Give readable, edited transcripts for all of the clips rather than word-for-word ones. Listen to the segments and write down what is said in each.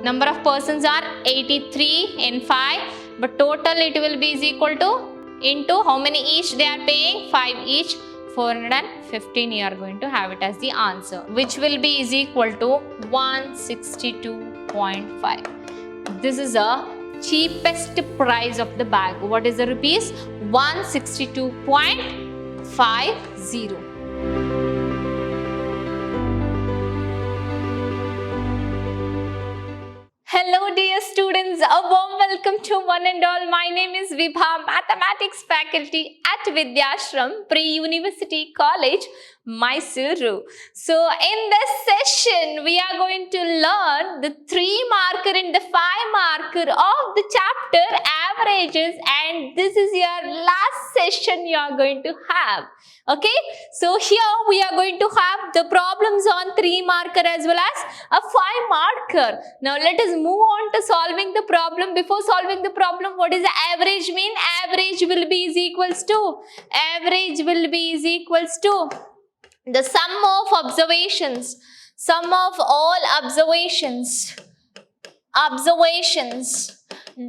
Number of persons are 83 in 5, but total it will be is equal to into how many each they are paying? 5 each, 415 you are going to have it as the answer, which will be is equal to 162.5. This is a cheapest price of the bag. What is the rupees? 162.50. Hello dear students, a warm welcome to one and all. My name is Vibha, Mathematics faculty at Vidyashram Pre-University College, Mysuru. So in this session, we are going to learn the 3 marker and the 5 marker of the chapter averages, and this is your last session you are going to have. Okay, so here we are going to have the problems on 3 marker as well as a 5 marker. Now let us move on to solving the problem. Before solving the problem, what is the average mean? Average will be is equals to the sum of observations, sum of all observations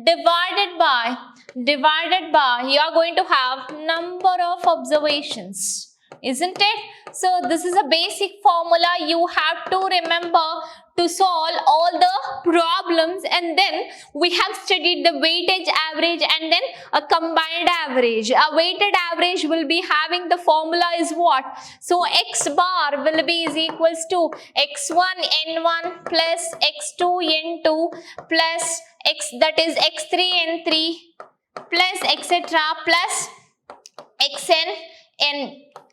divided by you are going to have number of observations, isn't it? So this is a basic formula you have to remember to solve all the problems, and then we have studied the weightage average and then a combined average. A weighted average will be having the formula is what? So x bar will be is equals to x1 n1 plus x2 n2 plus x, that is x3 n3 plus etc. plus xn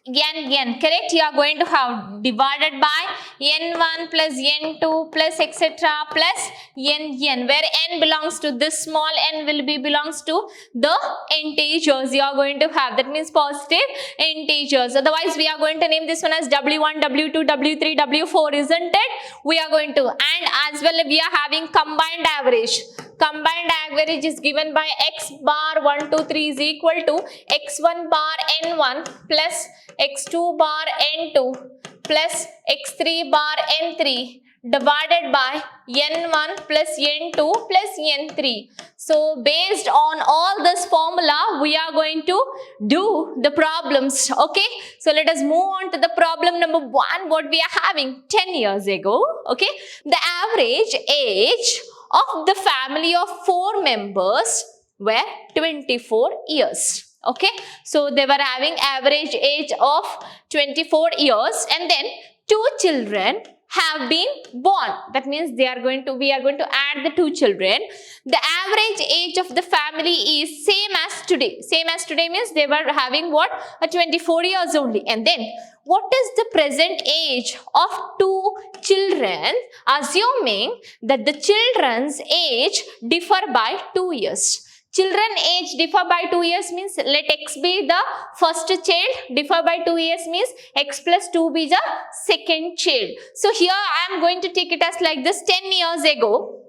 n, correct? You are going to have divided by n1 plus n2 plus etc. plus n, where n belongs to this small n will be belongs to the integers you are going to have, that means positive integers. Otherwise we are going to name this one as w1, w2, w3, w4, isn't it? We are going to, and as well we are having combined average. Combined average is given by x bar 1, 2, 3 is equal to x1 bar n1 plus x2 bar n2 plus x3 bar n3 divided by n1 plus n2 plus n3. So based on all this formula, we are going to do the problems. Okay, so let us move on to the problem number 1. What we are having 10 years ago. Okay, the average age of the family of 4 members were 24 years. Okay, so they were having average age of 24 years, and then 2 children have been born. That means we are going to add the 2 children. The average age of the family is same as today. Same as today means they were having what? 24 years only. And then what is the present age of 2 children, assuming that the children's age differ by 2 years. Children age differ by 2 years means let x be the first child, differ by 2 years means x plus 2 be the second child. So here I am going to take it as like this. 10 years ago,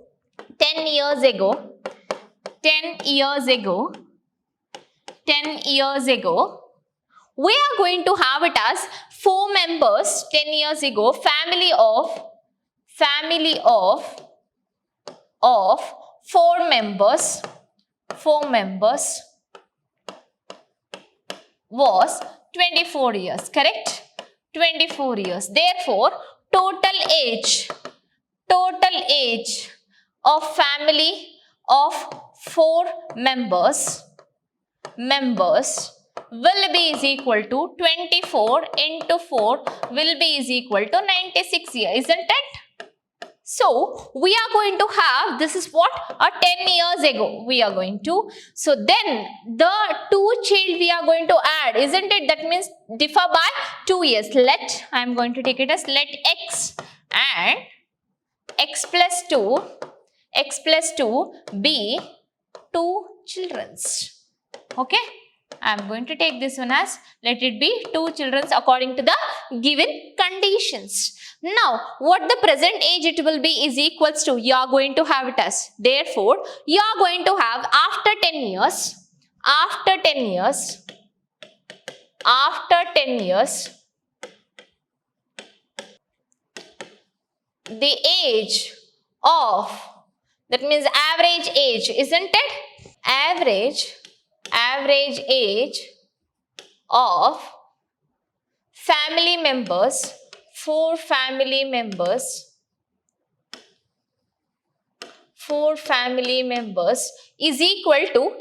we are going to have it as 4 members. 10 years ago, family of 4 members was 24 years, correct? 24 years. Therefore, total age of family of 4 members will be is equal to 24 into 4 will be is equal to 96 years, isn't it? So we are going to have, this is what? 10 years ago we are going to. So then the 2 child we are going to add, isn't it? That means differ by 2 years. I am going to take it as let x and x plus 2 be 2 children's. Okay, I am going to take this one as let it be 2 children's according to the given conditions. Now, what the present age it will be is equals to, you are going to have it as, therefore, you are going to have after 10 years, the age of That means average age, isn't it? Average age of family members, 4 family members is equal to,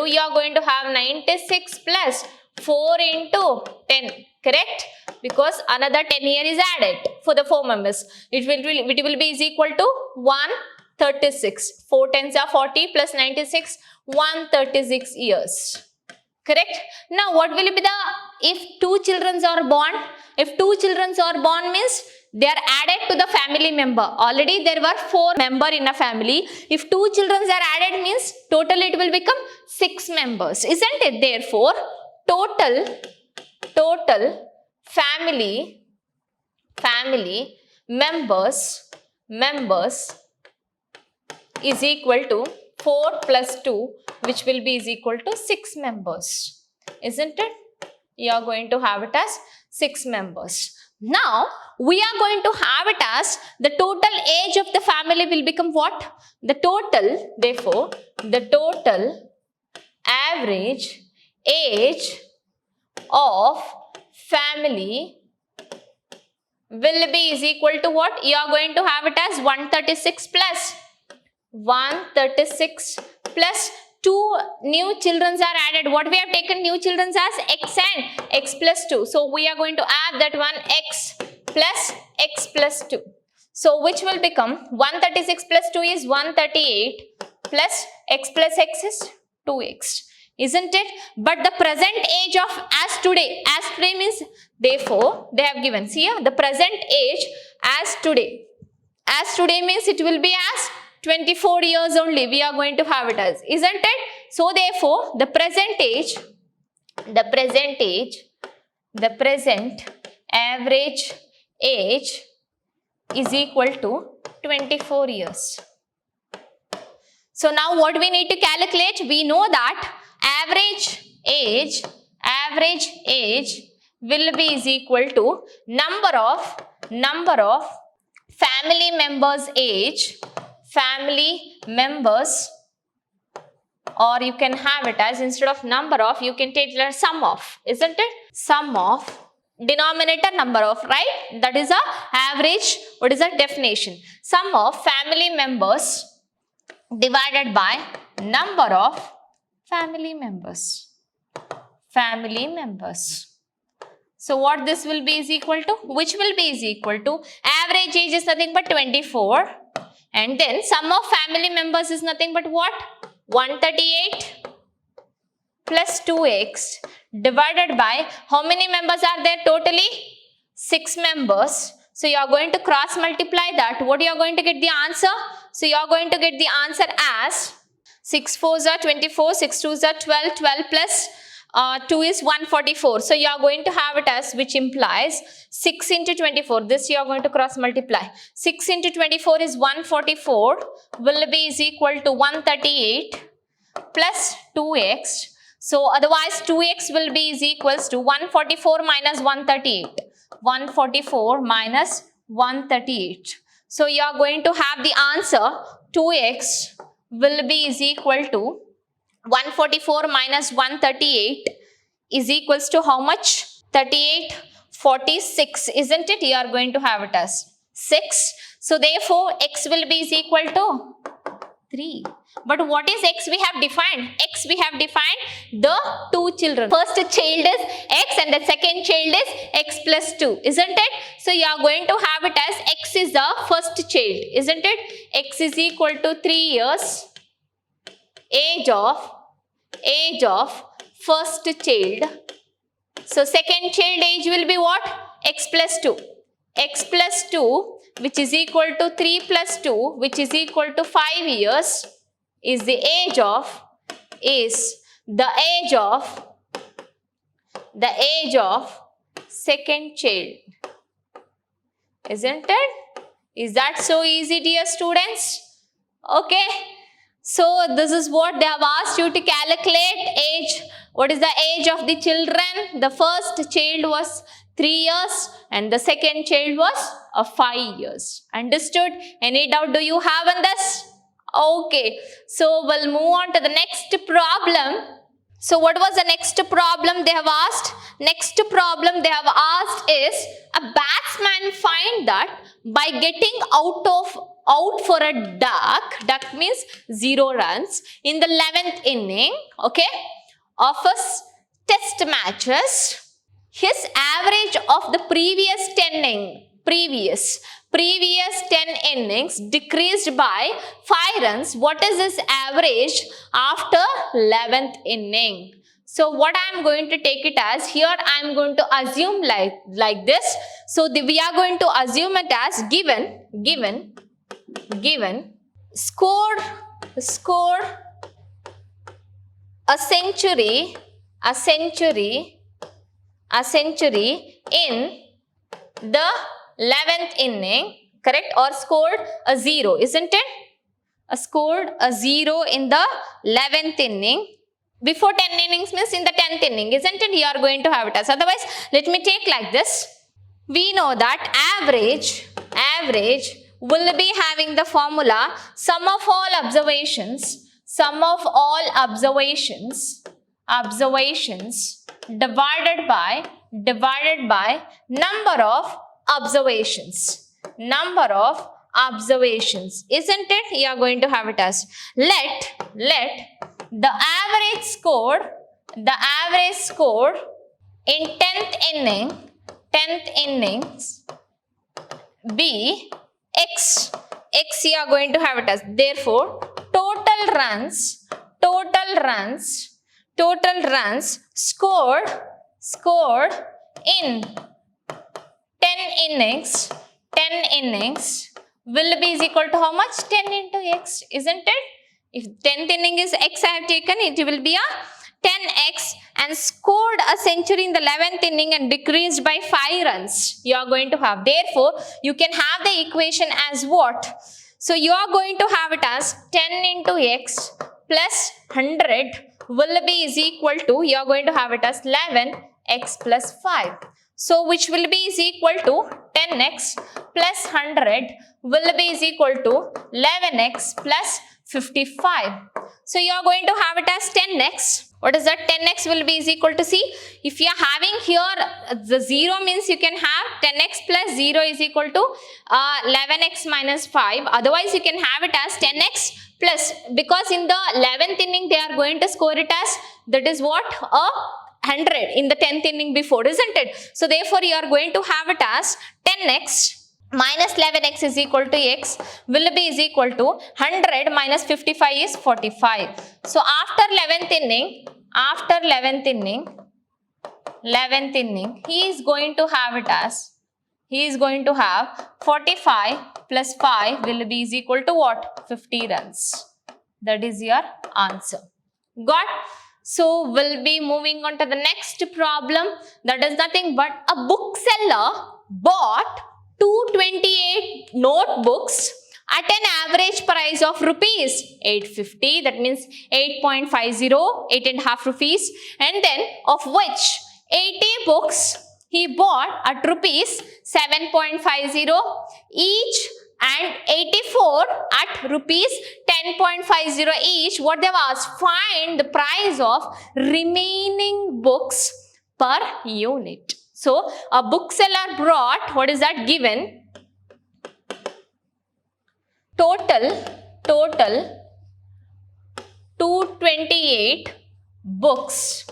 you are going to have 96 plus 4 into 10, correct? Because another 10 here is added for the 4 members. It will be is equal to 136. 4 tens are 40 plus 96, 136 years. Correct? Now what will be the, if 2 children are born? If 2 children are born means they are added to the family member. Already there were 4 members in a family. If 2 children are added means total it will become 6 members. Isn't it? Therefore, total family members is equal to 4 plus 2, which will be is equal to 6 members. Isn't it? You are going to have it as 6 members. Now, we are going to have it as the total age of the family will become what? The total, therefore, the total average age of family will be is equal to what? You are going to have it as 136 plus 2 new children are added. What we have taken new children as? X and X plus 2. So, we are going to add that one X plus 2. So, which will become 136 plus 2 is 138 plus X plus X is 2X. Isn't it? But the present age of as today means, therefore, they have given, see here, the present age as today means it will be as 24 years only we are going to have it as, isn't it? So therefore, the present average age is equal to 24 years. So now what we need to calculate? We know that average age will be is equal to number of family members age, or you can have it as, instead of number of, you can take the sum of, isn't it? Sum of denominator number of, right? That is a average. What is the definition? Sum of family members divided by number of family members. So what this will be is equal to? Which will be is equal to? Average age is nothing but 24. And then sum of family members is nothing but what? 138 plus 2x divided by, how many members are there totally? 6 members. So you are going to cross multiply that. What you are going to get the answer? So you are going to get the answer as 6 4s are 24, 6 2s are 12, 12 plus 2 is 144. So you are going to have it as, which implies 6 into 24. This you are going to cross multiply. 6 into 24 is 144, will be is equal to 138 plus 2x. So otherwise 2x will be is equals to 144 minus 138. 144 minus 138. So you are going to have the answer 2x will be is equal to 144 minus 138 is equals to how much? 38, 46, isn't it? You are going to have it as 6. So therefore, x will be is equal to 3. But what is x we have defined? X we have defined the 2 children. First child is x and the second child is x plus 2, isn't it? So you are going to have it as x is the first child, isn't it? X is equal to 3 years. Age of first child. So second child age will be what? X plus 2. X plus 2, which is equal to 3 plus 2, which is equal to 5 years, is the age of second child. Isn't it? Is that so easy, dear students? Okay. So this is what they have asked you to calculate age. What is the age of the children? The first child was 3 years and the second child was 5 years. Understood? Any doubt do you have on this? Okay, so we'll move on to the next problem. So what was the next problem they have asked? Next problem they have asked is, a batsman find that by getting out for a duck means 0 runs in the 11th inning, okay, of his test matches, his average of the previous 10 innings decreased by 5 runs. What is his average after 11th inning? So what I am going to take it as, here I am going to assume like this. So we are going to assume it as given scored a century in the 11th inning, correct, or scored a 0, isn't it? Scored a 0 in the 11th inning. Before 10 innings means in the 10th inning, isn't it? You are going to have it as. Otherwise, let me take like this. We know that average will be having the formula sum of all observations divided by number of observations, isn't it? You are going to have it as, let the average score in 10th innings be x you are going to have it as. Therefore total runs scored in 10 innings will be is equal to how much? 10 into x, isn't it? If 10th inning is x I have taken, it will be a 10x, and scored a century in the 11th inning and decreased by 5 runs you are going to have. Therefore you can have the equation as what? So you are going to have it as 10 into x plus 100 will be is equal to, you are going to have it as 11x plus 5. So which will be is equal to 10x plus 100 will be is equal to 11x plus 55. So you are going to have it as 10x. What is that? 10x will be is equal to, see, if you are having here the 0 means you can have 10x plus 0 is equal to 11x minus 5. Otherwise you can have it as 10x plus, because in the 11th inning they are going to score it as, that is what, 100 in the 10th inning before, isn't it? So therefore you are going to have it as 10x minus 11x is equal to x will be is equal to 100 minus 55 is 45. So after 11th inning, he is going to have it as, he is going to have 45 plus 5 will be is equal to what? 50 runs. That is your answer. Got? So we'll be moving on to the next problem. That is nothing but a bookseller bought 228 notebooks at an average price of rupees 850, that means 8.50, 8.5 rupees, and then of which 80 books he bought at rupees 7.50 each and 84 at rupees 10.50 each. What they have asked, find the price of remaining books per unit. So a bookseller brought, what is that given? Total 228 books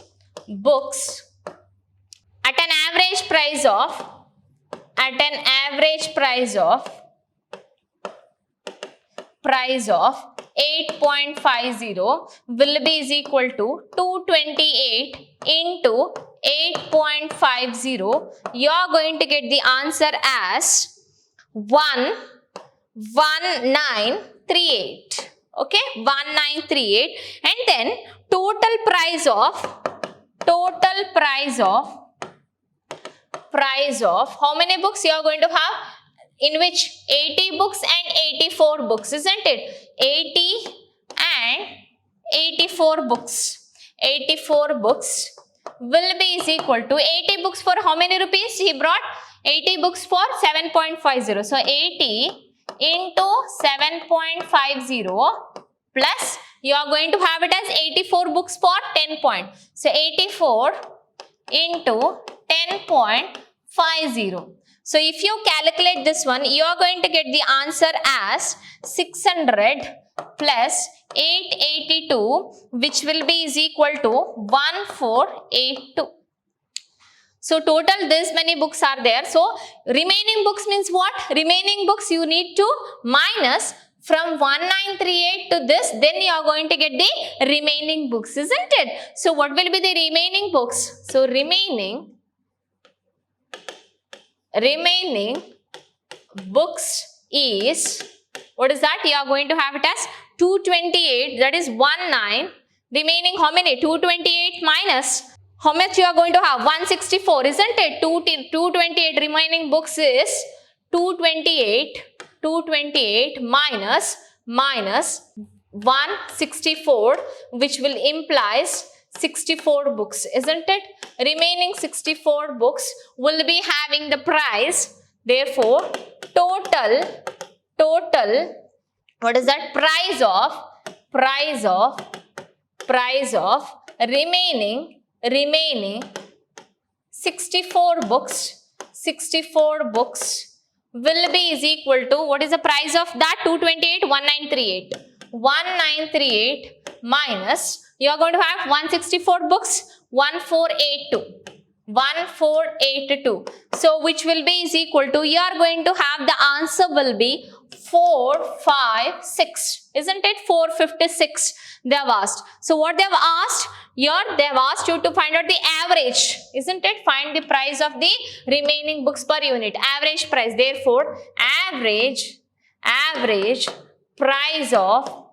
at an average price of 8.50 will be is equal to 228 into 8.50. You are going to get the answer as 1938. Okay, 1938, and then total price of how many books you are going to have? In which 80 books and 84 books, isn't it? 80 and 84 books. 84 books will be is equal to 80 books for how many rupees? He brought 80 books for 7.50. So 80 into 7.50 plus you are going to have it as 84 books for 10 point. So 84 into 10.50. So if you calculate this one, you are going to get the answer as 600 plus 882, which will be is equal to 1482. So total this many books are there. So remaining books means what? Remaining books you need to minus from 1938 to this, then you are going to get the remaining books, isn't it? So what will be the remaining books? So remaining books is, what is that? You are going to have it as 228, that is 19. Remaining how many? 228 minus how much you are going to have? 164, isn't it? 228 remaining books is 228 minus 164, which will implies 64 books, isn't it? Remaining 64 books will be having the price. Therefore, total, what is that? Price of remaining 64 books will be is equal to, what is the price of that? 228, 1938 minus, you are going to have 164 books, 1482. So which will be is equal to, you are going to have the answer will be 456, isn't it? 456 they have asked. So what they have asked here, they have asked you to find out the average, isn't it? Find the price of the remaining books per unit, average price. Therefore, average price of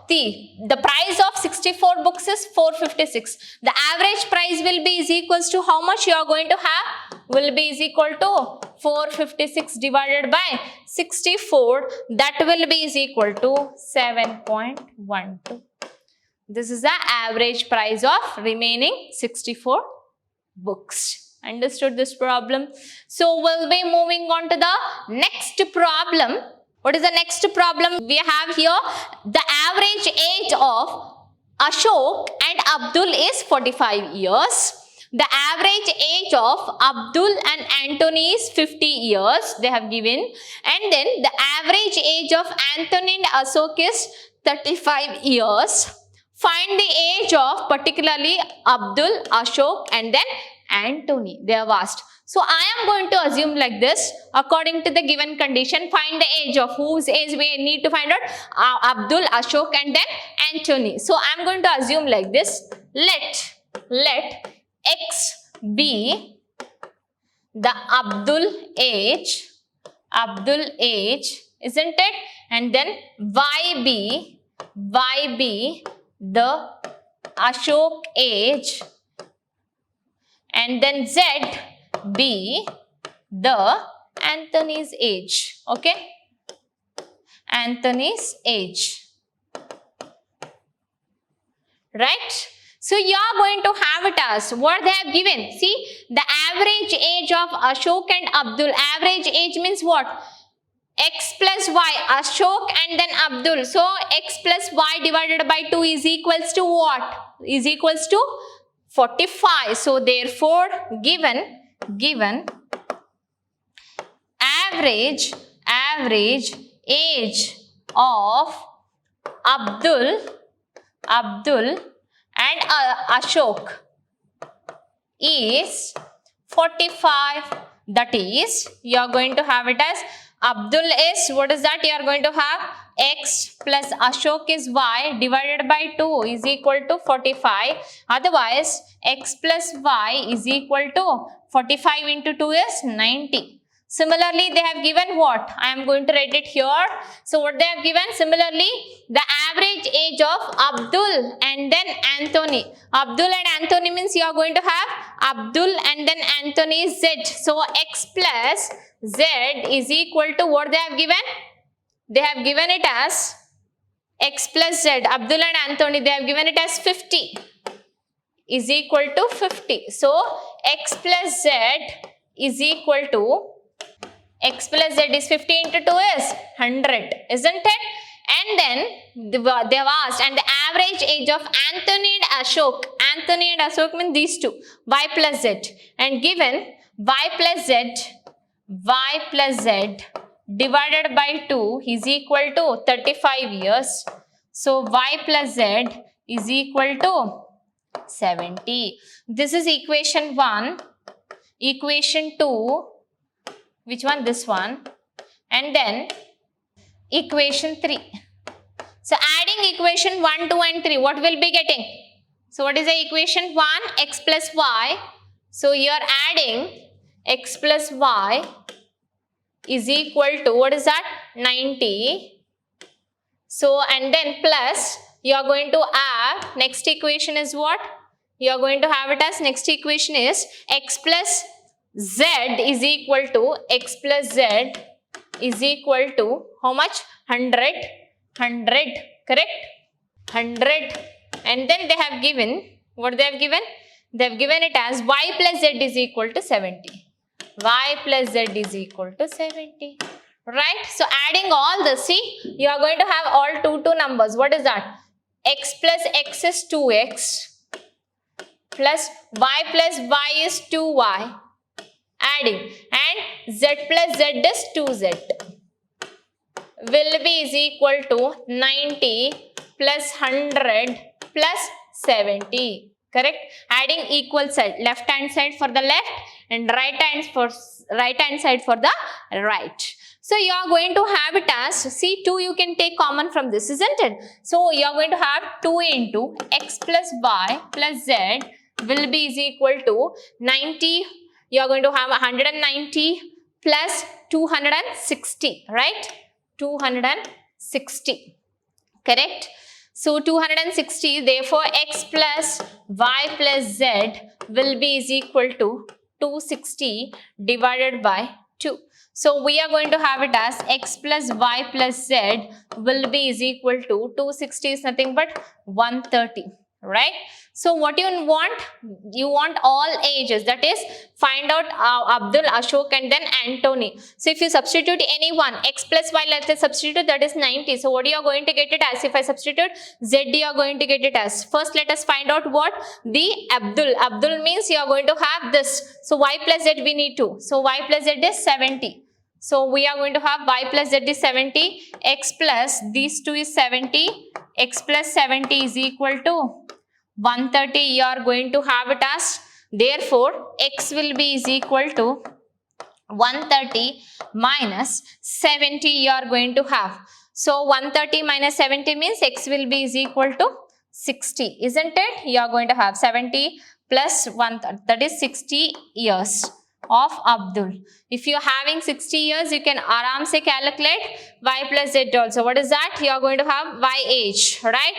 the price of 64 books is 456. The average price will be is equals to how much you are going to have? Will be is equal to 456 divided by 64. That will be is equal to 7.12. This is the average price of remaining 64 books. Understood this problem? So we'll be moving on to the next problem. What is the next problem? We have here the average age of Ashok and Abdul is 45 years. The average age of Abdul and Anthony is 50 years. They have given. And then the average age of Anthony and Ashok is 35 years. Find the age of particularly Abdul, Ashok and then Anthony. They have asked. So I am going to assume like this, according to the given condition, find the age of whose age we need to find out, Abdul, Ashok and then Anthony. So I am going to assume like this, let X be the Abdul age, isn't it? And then Y be the Ashok age, and then Z be the Anthony's age. Okay, Anthony's age, right? So you are going to have it as what they have given. See, the average age of Ashok and Abdul. Average age means what? X plus Y, Ashok and then Abdul. So X plus Y divided by 2 is equals to what? Is equals to 45. So therefore, given average age of Abdul and Ashok is 45. That is, you are going to have it as Abdul is, what is that? You are going to have X plus Ashok is Y divided by 2 is equal to 45. Otherwise, X plus Y is equal to 45 into 2 is 90. Similarly, they have given what? I am going to write it here. So, what they have given? Similarly, the average age of Abdul and then Anthony. Abdul and Anthony means you are going to have Abdul and then Anthony Z. So, X plus Z is equal to what they have given? They have given it as X plus Z. Abdul and Anthony, they have given it as 50 is equal to 50. So, X plus Z is equal to, X plus Z is 50 into 2 is 100, isn't it? And then they have asked, and the average age of Anthony and Ashok means these two, y plus z, and given y plus z divided by 2 is equal to 35 years. So y plus z is equal to 70. This is equation 1. Equation 2, which one? This one. And then equation 3. So adding equation 1, 2 and 3, what will be getting? So what is the equation 1? X plus y. So you are adding x plus y is equal to, what is that? 90. So and then plus, you are going to add, next equation is what? You are going to have it as, next equation is x plus z is equal to, x plus z is equal to how much? 100, correct? 100. And then they have given, what they have given? They have given it as y plus z is equal to 70. Y plus z is equal to 70. Right? So adding all this, see, you are going to have all two numbers. What is that? X plus x is 2x plus y is 2y. Adding, and z plus z is 2z. Will be is equal to 90 plus 100 plus 70. Correct? Adding equal side, left hand side for the left and right hand side for the right. So you are going to have it as, see, 2 you can take common from this, isn't it? So you are going to have 2 into x plus y plus z will be is equal to 90. You are going to have 190 plus 260, right? 260, correct? So 260, therefore x plus y plus z will be is equal to 260 divided by 2. So we are going to have it as x plus y plus z will be is equal to 260 is nothing but 130, right? So what you want? You want all ages, that is find out Abdul, Ashok and then Anthony. So if you substitute any one, x plus y, let's say substitute, that is 90. So what you are going to get it as? If I substitute z, you are going to get it as, first let us find out what? The Abdul. Abdul means you are going to have this. So y plus z we need to. So y plus z is 70. So we are going to have y plus z is 70, x plus these two is 70, x plus 70 is equal to 130. You are going to have it as, therefore x will be is equal to 130 minus 70 you are going to have. So 130 minus 70 means x will be is equal to 60, isn't it? You are going to have 70 plus 1, that is 60 years of Abdul. If you are having 60 years, you can aram se calculate y plus z also. What is that? You are going to have y age, right?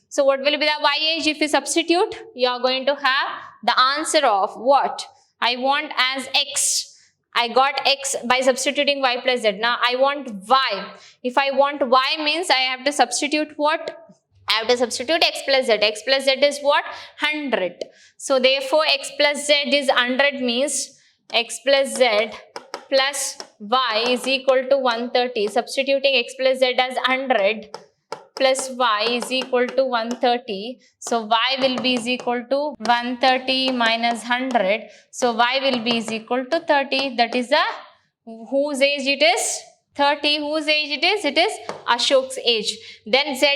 So what will be the y age? If you substitute, you are going to have the answer of what? I want as x. I got x by substituting y plus z. Now I want y. If I want y means I have to substitute what? I have to substitute x plus z. X plus z is what? 100. So therefore x plus z is 100 means x plus z plus y is equal to 130. Substituting x plus z as 100 plus y is equal to 130. So y will be is equal to 130 minus 100. So y will be is equal to 30. That is the whose age it is? 30. Whose age it is? It is Ashok's age. Then z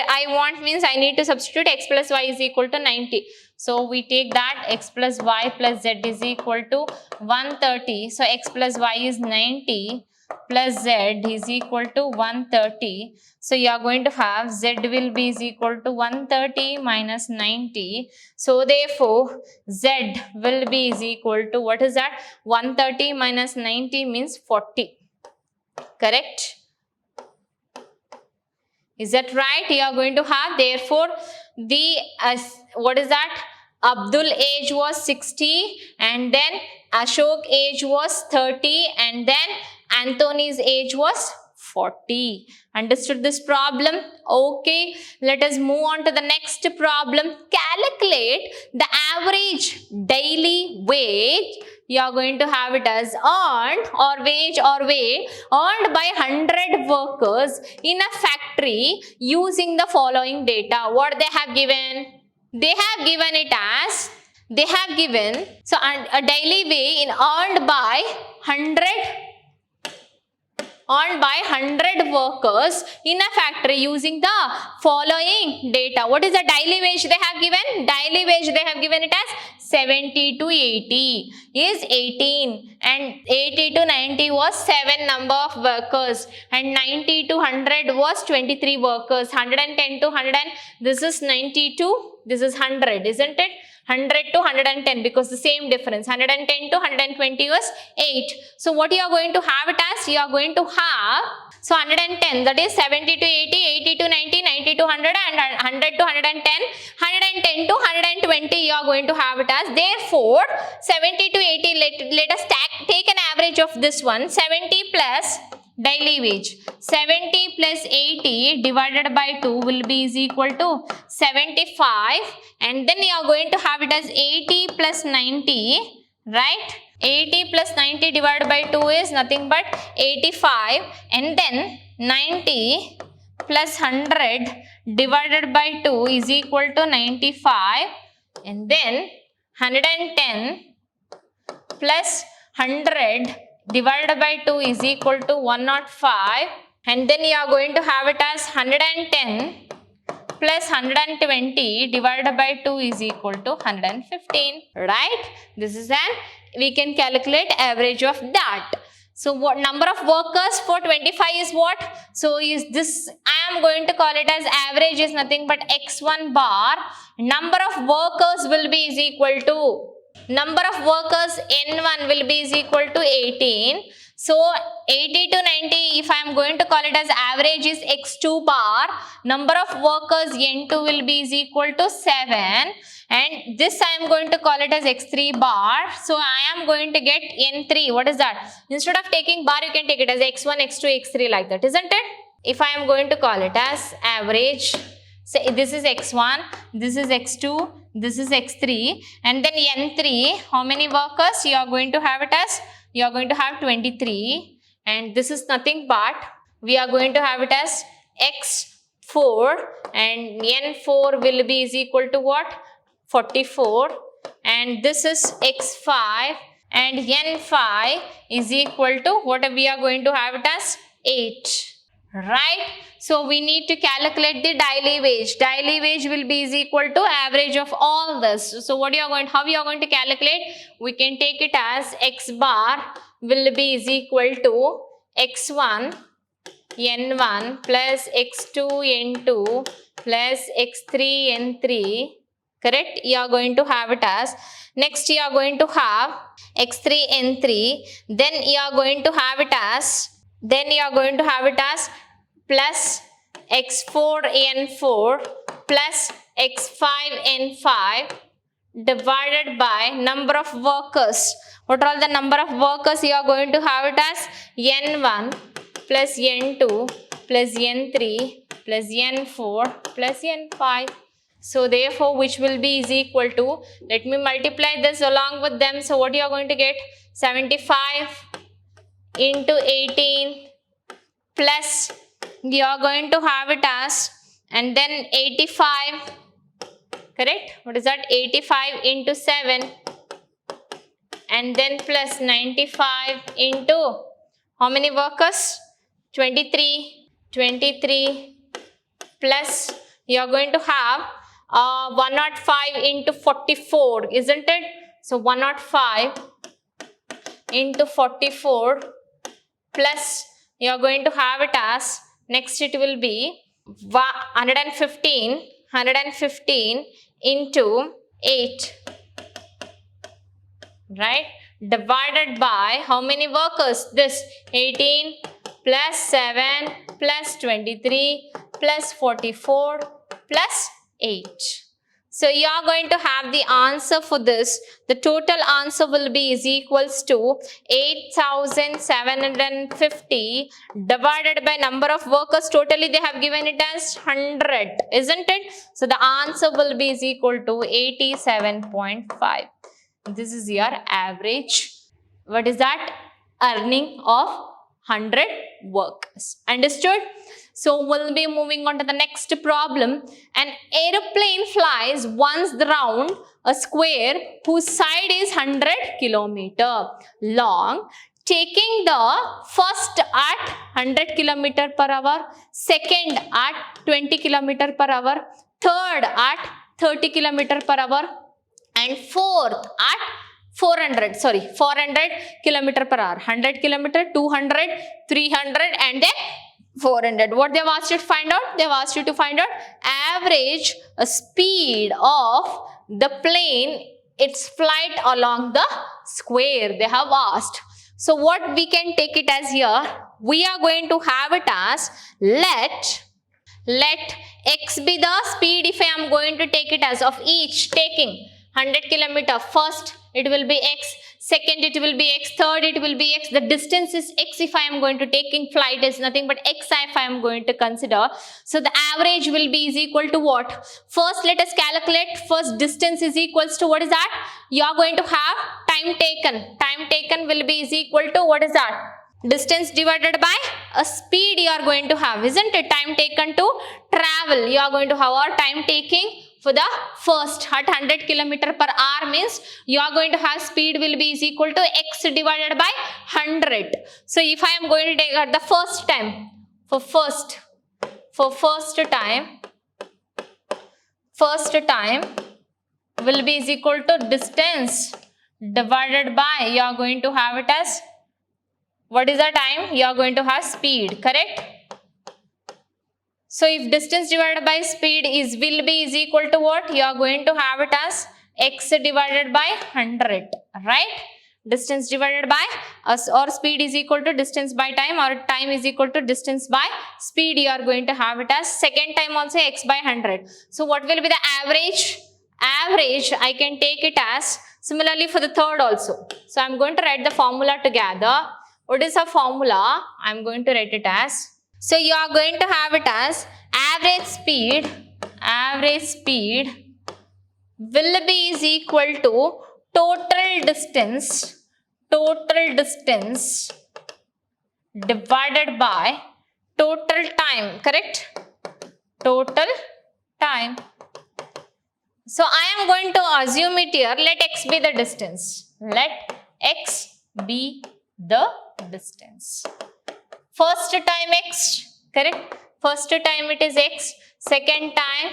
I want means I need to substitute x plus y is equal to 90. So we take that x plus y plus z is equal to 130. So x plus y is 90 plus z is equal to 130. So you are going to have z will be is equal to 130 minus 90. So therefore z will be is equal to, what is that? 130 minus 90 means 40. Correct? Is that right? You are going to have, therefore the what is that? Abdul age was 60 and then Ashok age was 30 and then Anthony's age was 40. Understood this problem? Okay, let us move on to the next problem. Calculate the average daily wage. You are going to have it as earned or wage earned by 100 workers in a factory using the following data. What they have given? They have given it as, so a daily wage earned by 100 workers in a factory using the following data. What is the daily wage they have given? Daily wage they have given it as 70 to 80 is 18, and 80 to 90 was 7 number of workers, and 90 to 100 was 23 workers. 110 to 100, this is 90 to, this is 100, isn't it? 100 to 110, because the same difference. 110 to 120 was 8. So what you are going to have it as? You are going to have, so 110, that is 70 to 80, 80 to 90, 90 to 100, and 100 to 110, 110 to 120 you are going to have it as. Therefore, 70 to 80, let us take an average of this one. 70 plus daily wage. 70 plus 80 divided by 2 will be is equal to 75, and then you are going to have it as 80 plus 90, right? 80 plus 90 divided by 2 is nothing but 85, and then 90 plus 100 divided by 2 is equal to 95, and then 110 plus 100 divided by 2 is equal to 105, and then you are going to have it as 110 plus 120 divided by 2 is equal to 115, right? This is an, we can calculate average of that. So what number of workers for 25 is what? So is this, I am going to call it as average is nothing but x1 bar. Number of workers will be is equal to, number of workers n1 will be is equal to 18. So 80 to 90, if I am going to call it as average is x2 bar, number of workers n2 will be is equal to 7, and this I am going to call it as x3 bar. So I am going to get n3. What is that? Instead of taking bar, you can take it as x1, x2, x3 like that, isn't it? If I am going to call it as average, say this is x1, this is x2, this is x3, and then n3, how many workers you are going to have it as? You are going to have 23, and this is nothing but, we are going to have it as x4, and n4 will be is equal to what? 44, and this is x5, and n5 is equal to what we are going to have it as? 8. Right? So we need to calculate the daily wage. Daily wage will be is equal to average of all this. So what you are going, how you are going to calculate? We can take it as x bar will be is equal to x1 n1 plus x2 n2 plus x3 n3. Correct? You are going to have it as, next you are going to have x3 n3, then you are going to have it as, plus x4 n4 plus x5 n5 divided by number of workers. What are all the number of workers you are going to have it as? n1 plus n2 plus n3 plus n4 plus n5. So therefore, which will be is equal to, let me multiply this along with them. So what you are going to get? 75 into 18 plus, you are going to have it as, and then 85, correct? What is that? 85 into 7, and then plus 95 into, how many workers? 23 plus, you are going to have 105 into 44, isn't it? So 105 into 44 plus, you are going to have it as, next it will be 115 into 8, right? Divided by how many workers? This 18 plus 7 plus 23 plus 44 plus 8. So you are going to have the answer for this. The total answer will be is equals to 8,750 divided by number of workers. Totally they have given it as 100, isn't it? So the answer will be is equal to 87.5. This is your average. What is that? Earning of 100 workers. Understood? So we'll be moving on to the next problem. An aeroplane flies once round a square whose side is 100 km long, taking the first at 100 km per hour, second at 20 km per hour, third at 30 km per hour, and fourth at 400 km per hour. 100 km, 200, 300 and then 400. What they've asked you to find out? They've asked you to find out average speed of the plane, its flight along the square they have asked. So what we can take it as here, we are going to have it as let x be the speed if I am going to take it as of each taking 100 km. First it will be x, second it will be x, third it will be x. The distance is x if I am going to taking flight is nothing but x if I am going to consider. So the average will be is equal to what? First let us calculate. First distance is equals to what is that? You are going to have time taken. Time taken will be is equal to what is that? Distance divided by a speed you are going to have, isn't it? Time taken to travel. You are going to have our time taking for the first at 100 km per hour means you are going to have speed will be is equal to x divided by 100. So if I am going to take at the first time, first time will be is equal to distance divided by, you are going to have it as, what is the time? You are going to have speed, correct? So if distance divided by speed will be is equal to what? You are going to have it as x divided by 100, right? Distance divided by or speed is equal to distance by time, or time is equal to distance by speed. You are going to have it as second time also x by 100. So what will be the average? Average I can take it as similarly for the third also. So I am going to write the formula together. What is the formula? I am going to write it as, so you are going to have it as average speed will be is equal to total distance divided by total time, correct? Total time. So I am going to assume it here, let x be the distance. Let x be the distance. First time x, correct? First time it is x, second time,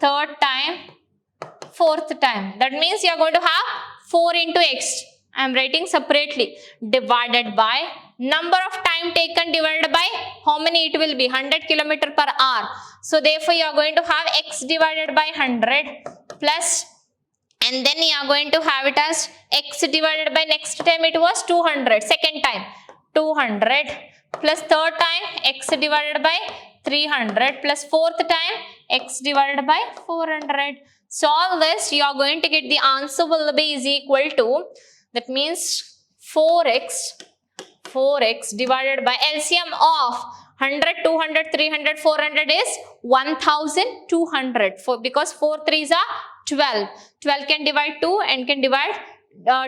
third time, fourth time. That means you are going to have 4 into x. I am writing separately. Divided by number of time taken divided by how many it will be? 100 km per hour. So therefore you are going to have x divided by 100 plus, and then you are going to have it as x divided by next time it was 200. Second time 200 plus third time x divided by 300 plus fourth time x divided by 400. Solve this, you are going to get the answer will be is equal to, that means 4x divided by LCM of 100, 200, 300, 400 is 1200, because 4 3s are 12. 12 can divide 2 and can divide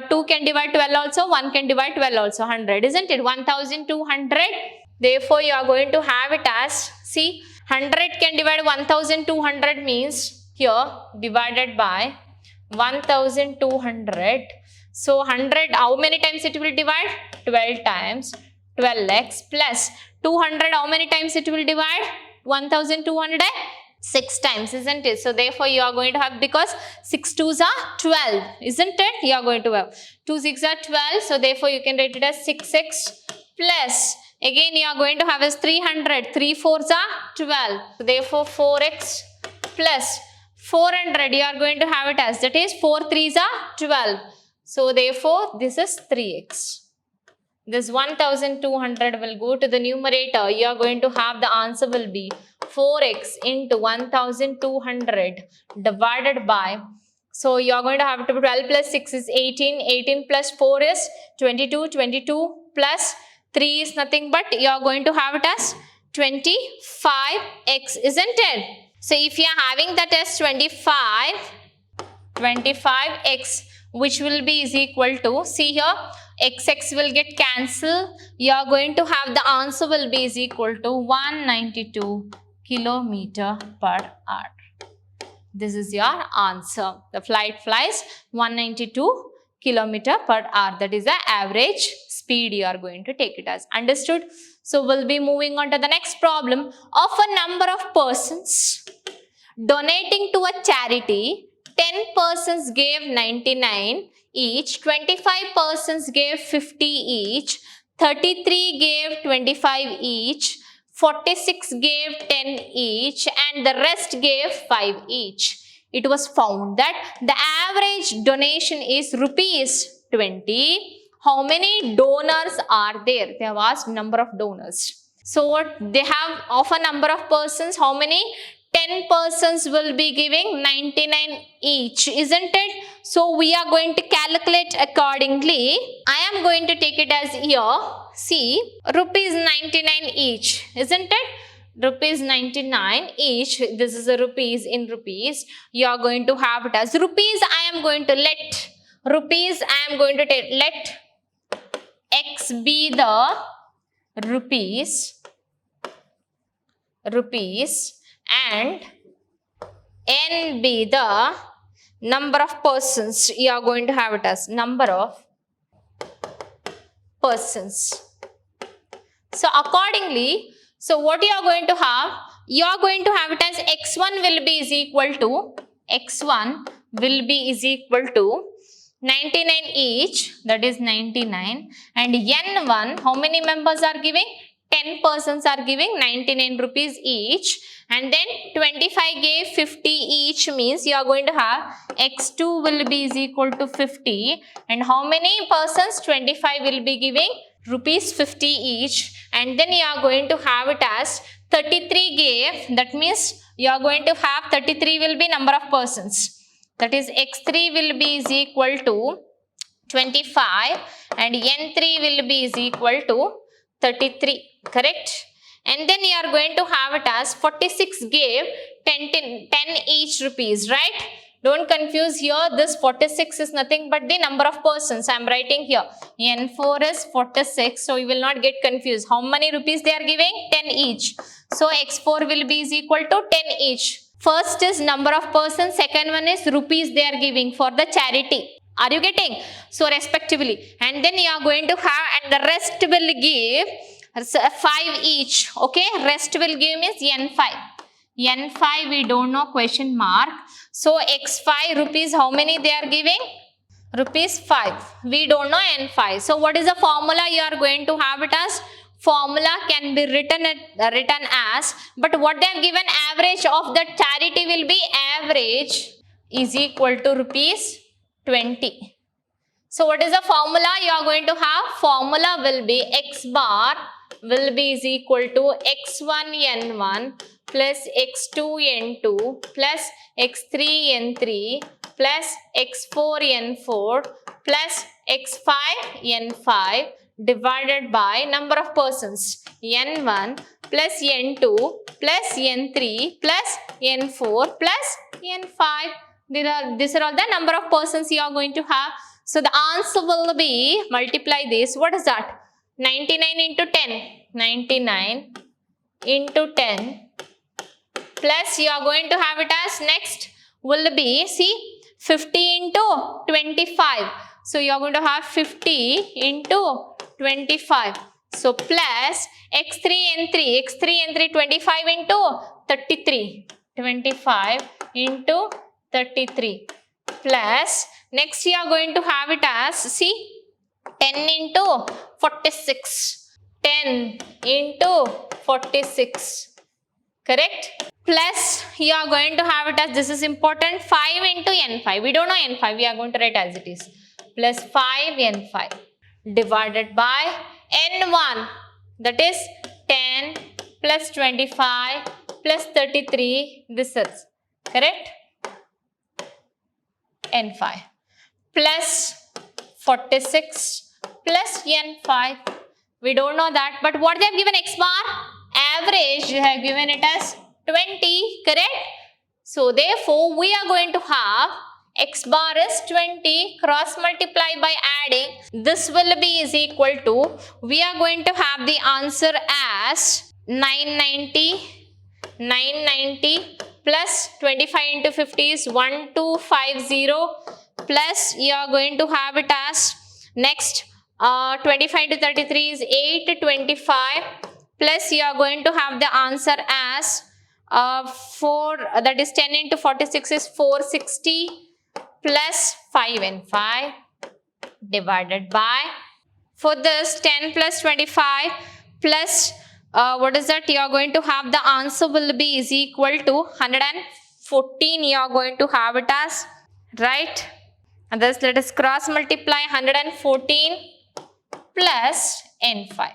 2 can divide 12 also, 1 can divide 12 also, 100, isn't it? 1200. Therefore, you are going to have it as, see, 100 can divide 1200 means here divided by 1200. So 100, how many times it will divide? 12 times, 12x plus 200, how many times it will divide? 1200, 6 times, isn't it? So therefore you are going to have, because 6 2s are 12, isn't it? You are going to have 2 6 are 12, so therefore you can write it as 6x plus, again you are going to have as 300, 3 4s are 12, so therefore 4x plus 400, you are going to have it as, that is 4 3s are 12. So therefore this is 3x. This 1200 will go to the numerator. You are going to have the answer will be 4x into 1200 divided by, so you are going to have to 12 plus 6 is 18, 18 plus 4 is 22, 22 plus 3 is nothing but you are going to have it as 25x, isn't it? So if you are having that as 25x, which will be is equal to, see here, x will get cancelled. You are going to have the answer will be is equal to 192 kilometer per hour. This is your answer. The flight flies 192 kilometer per hour. That is the average speed you are going to take it as. Understood? So we'll be moving on to the next problem. Of a number of persons donating to a charity, 10 persons gave 99 each, 25 persons gave 50 each, 33 gave 25 each, 46 gave 10 each, and the rest gave 5 each. It was found that the average donation is rupees 20. How many donors are there? They have asked number of donors. So what they have of a number of persons, how many? 10 persons will be giving 99 each, isn't it? So we are going to calculate accordingly. I am going to take it as here. See, rupees 99 each, isn't it? Rupees 99 each. This is a rupees in rupees. You are going to have it as rupees. I am going to let rupees. I am going to take let x be the rupees and n be the number of persons. You are going to have it as number of persons. So accordingly, so what you are going to have? You are going to have it as x1 will be is equal to 99 each, that is 99, and n1, how many members are giving? 10 persons are giving 99 rupees each, and then 25 gave 50 each, means you are going to have x2 will be is equal to 50, and how many persons? 25 will be giving rupees 50 each, and then you are going to have it as 33 gave, that means you are going to have 33 will be number of persons, that is x3 will be is equal to 25 and n3 will be is equal to 33, correct? And then you are going to have it as 46 gave 10 each rupees, right? Don't confuse here, this 46 is nothing but the number of persons. I am writing here n4 is 46, so you will not get confused. How many rupees they are giving? 10 each. So x4 will be is equal to 10 each. First is number of persons, second one is rupees they are giving for the charity. Are you getting? So respectively, and then you are going to have, and the rest will give 5 each. Okay, rest will give means n5 we don't know, question mark. So x5 rupees, how many they are giving? Rupees 5, we don't know n5. So what is the formula you are going to have it as? Formula can be written as, but what they have given, average of the charity will be average is equal to rupees 20. So what is the formula you are going to have? Formula will be x bar will be is equal to x1 n1 plus x2 n2 plus x3 n3 plus x4 n4 plus x5 n5 divided by number of persons n1 plus n2 plus n3 plus n4 plus n5. These are all the number of persons you are going to have. So the answer will be, multiply this, what is that? 99 into 10. 99 into 10 plus you are going to have it as next will be, see, 50 into 25. So you are going to have 50 into 25. So plus x3 n3 25 into 33. 25 into 33 plus next you are going to have it as, see, 10 into 46. 10 into 46, correct? Plus you are going to have it as, this is important, 5 into n5. We don't know n5, we are going to write as it is. Plus 5 n5 divided by n1, that is 10 plus 25 plus 33, this is correct, N5 plus 46 plus N5. We don't know that, but what they have given x bar? Average, they have given it as 20, correct? So therefore, we are going to have x bar is 20, cross multiply by adding. This will be is equal to, we are going to have the answer as 990 plus 25 into 50 is 1250 plus you are going to have it as next 25 into 33 is 825 plus you are going to have the answer as 4, that is 10 into 46 is 460 plus 5 and 5 divided by, for this 10 plus 25 plus what is that, you are going to have the answer will be is equal to 114, you are going to have it as, right? And thus let us cross multiply 114 plus N5.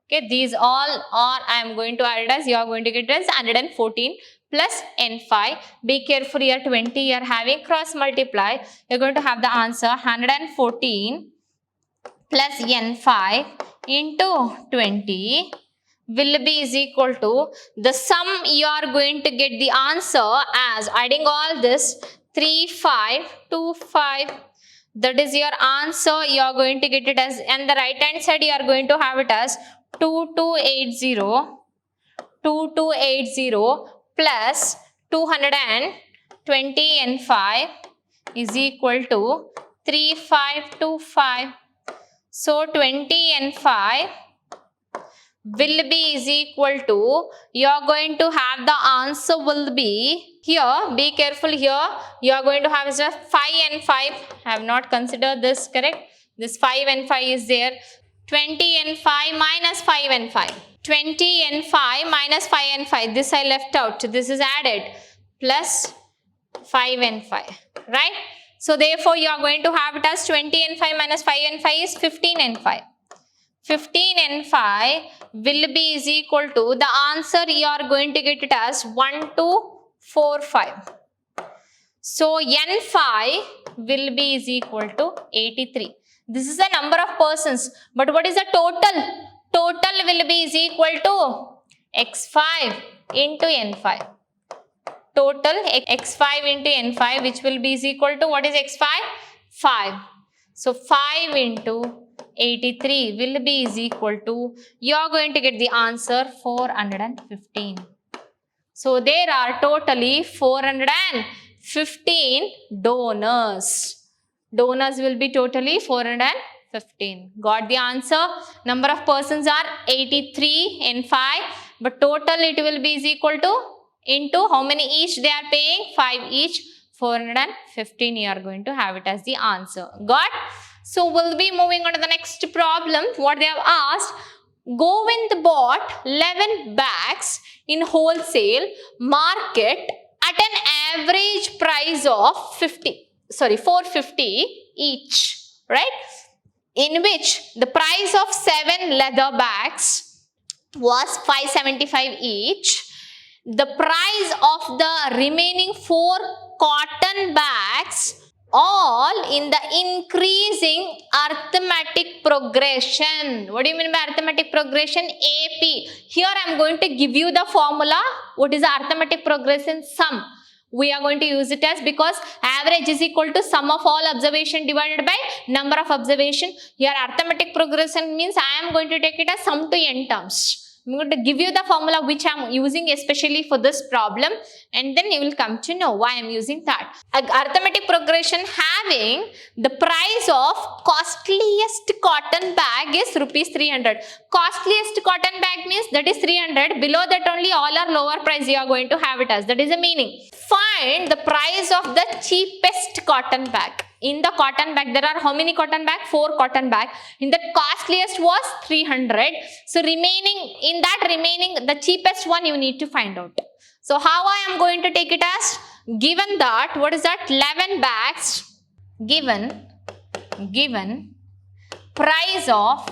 Okay, these all are, I am going to add it as, you are going to get it as 114 plus N5. Be careful here, 20 you are having, cross multiply, you are going to have the answer 114 plus N5 into 20 will be is equal to, the sum you are going to get the answer as, adding all this, 3525. That is your answer, you are going to get it as, and the right hand side you are going to have it as 2280 plus 220 N5 is equal to 3525. So 20 N5 will be is equal to, you are going to have the answer will be here, be careful here, you are going to have is 5 and 5, I have not considered this, correct? This 5 and 5 is there, 20 and 5 minus 5 and 5, 20 and 5 minus 5 and 5, this I left out, this is added, plus 5 and 5, right? So therefore you are going to have it as 20 and 5 minus 5 and 5 is 15 and 5. 15 and 5 will be is equal to, the answer you are going to get it as 1245. So N5 will be is equal to 83. This is the number of persons, but what is the total? Total will be is equal to x5 into N5. Total x5 into N5, which will be is equal to, what is x5? 5. So 5 into 83 will be is equal to, you are going to get the answer 415. So there are totally 415 donors. Donors will be totally 415. Got the answer? Number of persons are 83 and 5, but total it will be is equal to, into how many each they are paying? 5 each, 415 you are going to have it as the answer. Got? So we'll be moving on to the next problem. What they have asked, Govind bought 11 bags in wholesale market at an average price of 450 each, right? In which the price of 7 leather bags was 575 each. The price of the remaining 4 cotton bags, all in the increasing arithmetic progression. What do you mean by arithmetic progression? AP. Here I am going to give you the formula. What is the arithmetic progression? Sum. We are going to use it as, because average is equal to sum of all observation divided by number of observation. Here arithmetic progression means I am going to take it as sum to n terms. I am going to give you the formula which I am using especially for this problem, and then you will come to know why I am using that. Arithmetic progression having the price of costliest cotton bag is rupees 300. Costliest cotton bag means that is 300. Below that only all are lower price you are going to have it as. That is the meaning. Find the price of the cheapest cotton bag. In the cotton bag, there are how many cotton bag? 4 cotton bag. In the costliest was 300. So remaining, in that remaining, the cheapest one you need to find out. So how I am going to take it as? Given that, what is that? 11 bags, given price of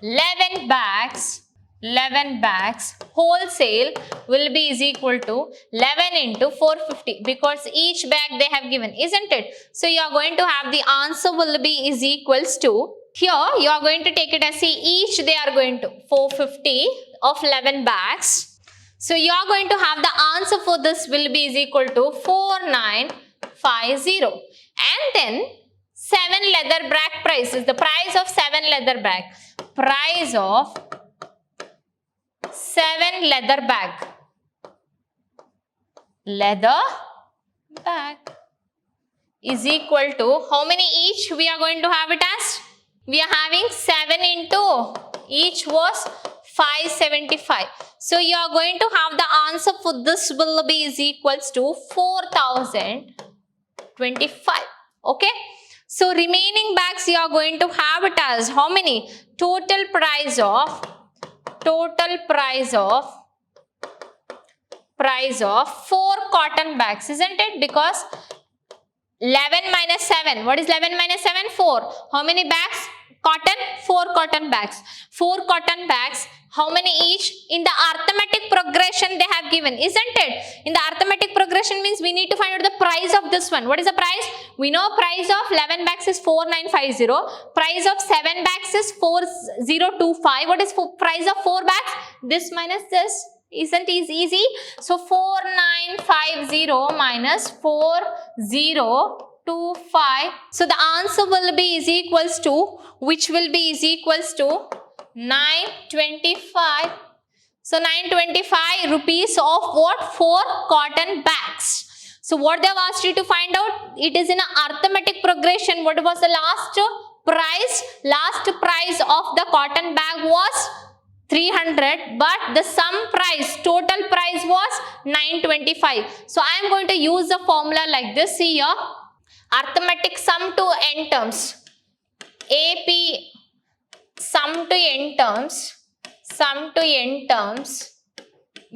11 bags, 11 bags wholesale will be is equal to 11 into 450 because each bag they have given, isn't it? So you are going to have the answer will be is equals to, here you are going to take it as, see, each they are going to 450 of 11 bags. So you are going to have the answer for this will be is equal to 4950. And then 7 leather bag price is the price of 7 leather bag. Price of 7 leather bag. Leather bag is equal to how many each we are going to have it as? We are having 7 into each was 575. So you are going to have the answer for this will be is equals to 4025. Okay. So remaining bags you are going to have it as how many? Total price of 4 cotton bags, isn't it? Because 11 minus 7. What is 11 minus 7? 4. How many bags? Cotton? 4 cotton bags. 4 cotton bags. How many each? In the arithmetic progression they have given, isn't it? In the arithmetic progression means we need to find out the price of this one. What is the price? We know price of 11 bags is 4950. Price of 7 bags is 4025. What is price of 4 bags? This minus this. Isn't it easy? So 4950 minus 4025. So the answer will be is equals to, which will be is equals to 925. So 925 rupees of what? 4 cotton bags. So what they have asked you to find out? It is in an arithmetic progression. What was the last price? Last price of the cotton bag was 300, but the sum price, total price was 925. So I am going to use the formula like this. See here, arithmetic sum to n terms, AP sum to n terms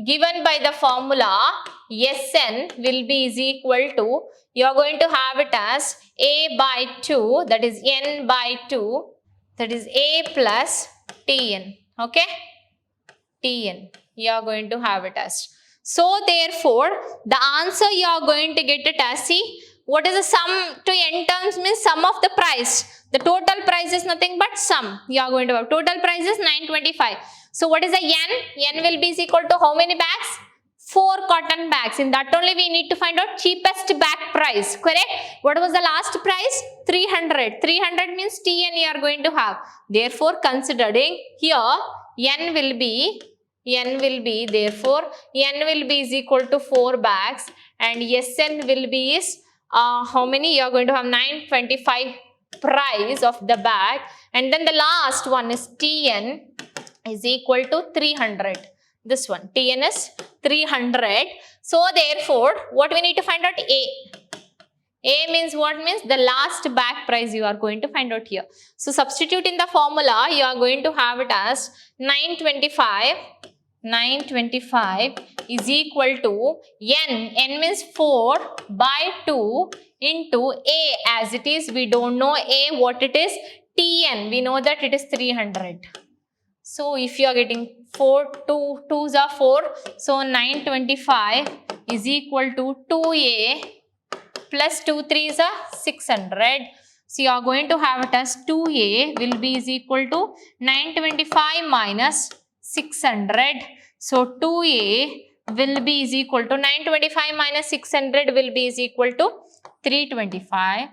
given by the formula Sn will be is equal to, you are going to have it as A by 2, that is n by 2, that is A plus Tn. Okay, Tn you are going to have it as. So therefore the answer you are going to get it as, see, what is the sum to n terms means sum of the price. The total price is nothing but sum. You are going to have total price is 925. So what is the n? N will be equal to how many bags? 4 cotton bags. In that only we need to find out cheapest bag price. Correct? What was the last price? 300. 300 means Tn you are going to have. Therefore, considering here n will be therefore n will be is equal to 4 bags and Sn will be is how many? You are going to have 925 price of the bag, and then the last one is Tn is equal to 300. This one Tn is 300. So therefore what we need to find out? A means what? Means the last bag price you are going to find out here. So substitute in the formula, you are going to have it as 925 is equal to n means 4 by 2 into A, as it is we don't know A what it is, Tn we know that it is 300. So if you are getting 4, 2's are 4, so 925 is equal to 2A plus 2 3's are 600. So you are going to have it as 2A will be is equal to 925 minus 600. So 2A will be is equal to 925 minus 600 will be is equal to 325.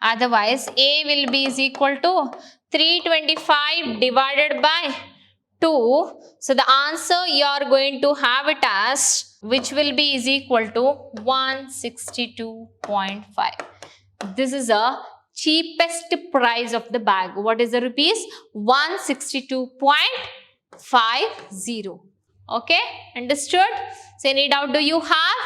Otherwise A will be is equal to 325 divided by 2. So the answer you are going to have it as, which will be is equal to 162.5. This is a cheapest price of the bag. What is the rupees? 162.50. Okay, understood? So any doubt do you have?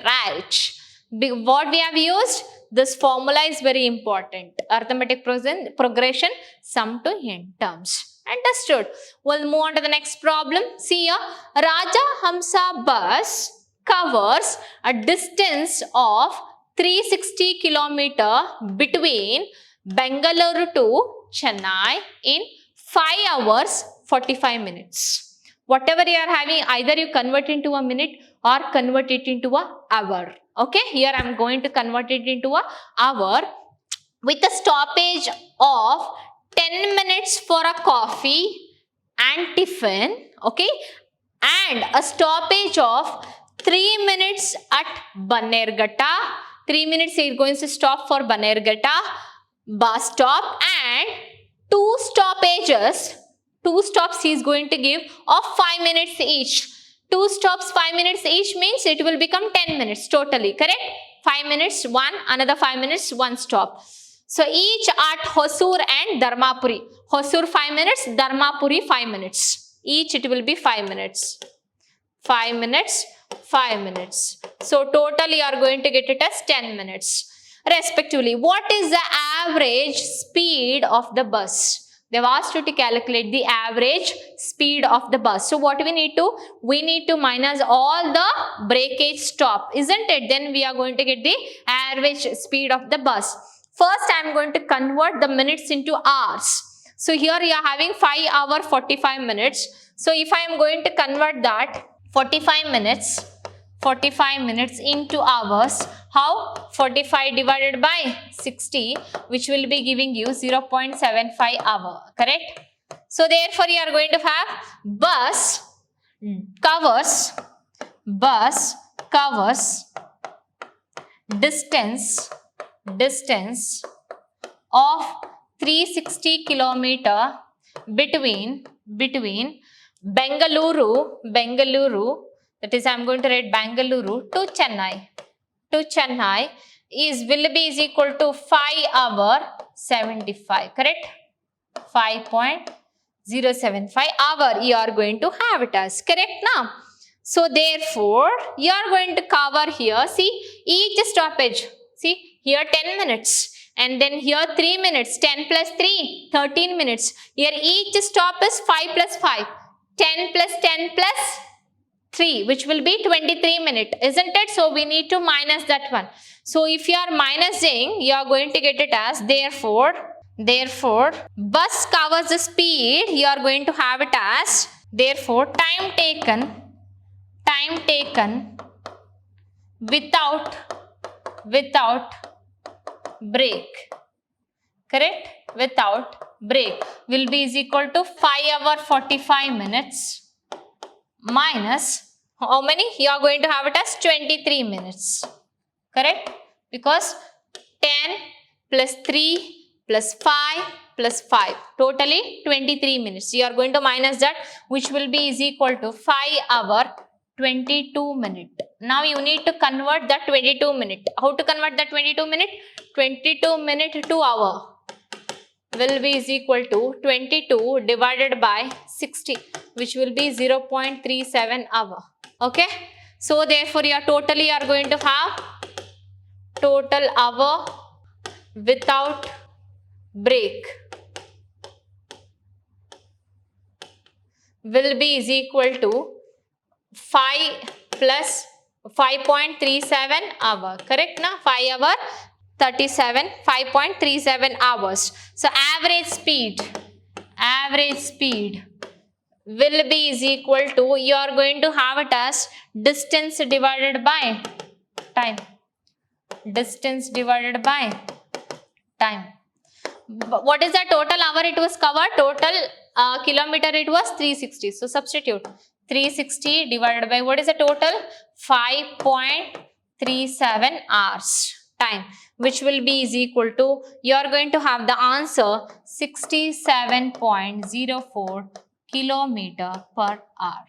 Right. What we have used? This formula is very important. Arithmetic progression, sum to n terms. Understood? We'll move on to the next problem. See here, Raja Hamsa bus covers a distance of 360 km between Bangalore to Chennai in 5 hours 45 minutes. Whatever you are having, either you convert into a minute or convert it into a hour. Okay, here I am going to convert it into a hour with a stoppage of 10 minutes for a coffee and tiffin, okay, and a stoppage of 3 minutes at Bannerghatta. 3 minutes he is going to stop for Bannerghatta bus stop, and 2 stops he is going to give of 5 minutes each. 2 stops 5 minutes each means it will become 10 minutes totally, correct? 5 minutes one, another 5 minutes, one stop. So each at Hosur and Dharmapuri. Hosur 5 minutes, Dharmapuri 5 minutes. Each it will be 5 minutes. 5 minutes, 5 minutes. So total you are going to get it as 10 minutes respectively. What is the average speed of the bus? They've asked you to calculate the average speed of the bus. So what we need to? We need to minus all the breakage stop, isn't it? Then we are going to get the average speed of the bus. First I am going to convert the minutes into hours. So here you are having 5 hours 45 minutes. So if I am going to convert that 45 minutes into hours, how? 45 divided by 60, which will be giving you 0.75 hour, correct? So therefore you are going to have bus covers distance of 360 kilometer between Bengaluru, that is I am going to write Bengaluru to Chennai will be equal to 5 hours 75, correct? 5.075 hour you are going to have it as, correct now? So therefore you are going to cover here, see each stoppage, see here 10 minutes and then here 3 minutes, 10 plus 3, 13 minutes. Here each stop is 5 plus 5, 10 plus 10 plus 3, which will be 23 minutes, isn't it? So we need to minus that one. So if you are minusing, you are going to get it as therefore bus covers the speed, you are going to have it as therefore time taken without break, correct? Without break will be is equal to 5 hours 45 minutes minus how many? You are going to have it as 23 minutes, correct? Because 10 plus 3 plus 5 plus 5, totally 23 minutes. You are going to minus that, which will be is equal to 5 hours 22 minutes. Now you need to convert that 22 minutes. How to convert that 22 minutes? 22 minutes to hour will be is equal to 22 divided by 60, which will be 0.37 hour. Okay. So therefore you are totally are going to have total hour without break will be is equal to 5 plus 5.37 hour, correct now? 5 hours 5.37 hours. So average speed will be is equal to, you are going to have it as distance divided by time. Distance divided by time. What is the total hour it was covered? Total kilometer it was 360. So substitute 360 divided by what is the total? 5.37 hours time, which will be is equal to, you are going to have the answer 67.04 kilometer per hour.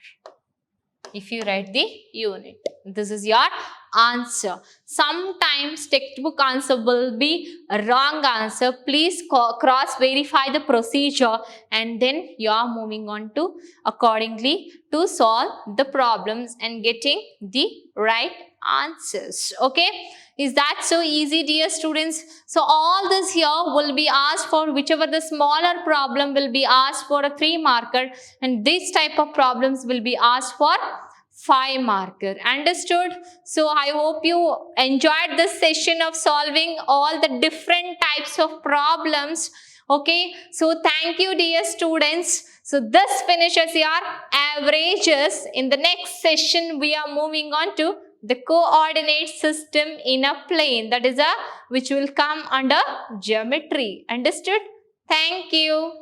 If you write the unit, this is your answer. Sometimes textbook answer will be a wrong answer. Please cross verify the procedure and then you are moving on to accordingly to solve the problems and getting the right answers. Okay, is that so easy, dear students? So all this here will be asked for, whichever the smaller problem will be asked for a 3 marker and this type of problems will be asked for 5 marker. Understood? So I hope you enjoyed this session of solving all the different types of problems Okay, so thank you dear students. So this finishes your averages. In the next session, we are moving on to the coordinate system in a plane, that is which will come under geometry. Understood? Thank you.